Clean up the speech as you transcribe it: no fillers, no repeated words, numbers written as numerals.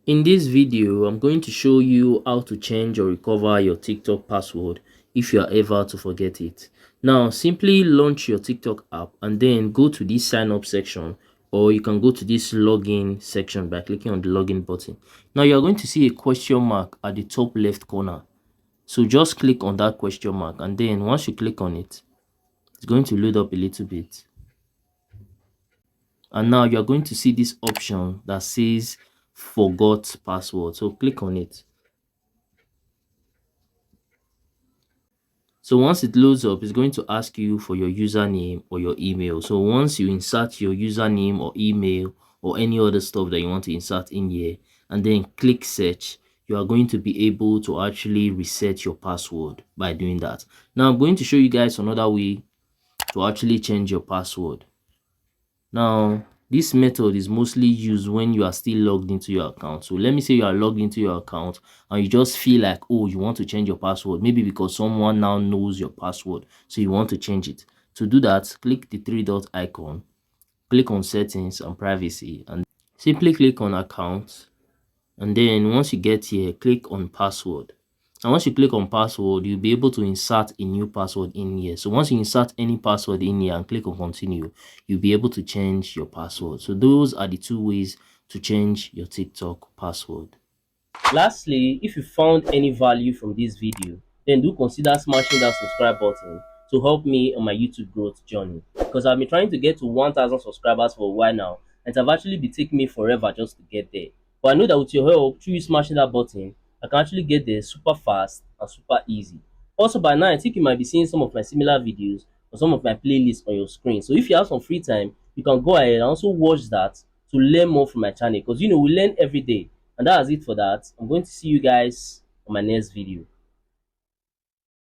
In this video, I'm going to show you how to change or recover your TikTok password if you are ever to forget it. Now, simply launch your TikTok app and then go to this sign up section, or you can go to this login section by clicking on the login button. Now, you're going to see a question mark at the top left corner. So just click on that question mark, and then once you click on it, it's going to load up a little bit. And now you're going to see this option that says forgot password. So click on it. So once it loads up, it's going to ask you for your username or your email. So once you insert your username or email or any other stuff that you want to insert in here and then click search, you are going to be able to actually reset your password by doing that. Now I'm going to show you guys another way to actually change your password. Now, this method is mostly used when you are still logged into your account. So let me say you are logged into your account and you just feel like, oh, you want to change your password. Maybe because someone now knows your password, so you want to change it. To do that, click the three dot icon, click on settings and privacy, and simply click on account. And then once you get here, click on password. And once you click on password, you'll be able to insert a new password in here. So once you insert any password in here and click on continue, you'll be able to change your password. So those are the two ways to change your TikTok password. Lastly, if you found any value from this video, then do consider smashing that subscribe button to help me on my YouTube growth journey. Because I've been trying to get to 1,000 subscribers for a while now, and it have actually been taking me forever just to get there. But I know that with your help, through you smashing that button, I can actually get there super fast and super easy. Also, by now, I think you might be seeing some of my similar videos or some of my playlists on your screen. So if you have some free time, you can go ahead and also watch that to learn more from my channel. Because we learn every day. And that's it for that. I'm going to see you guys on my next video.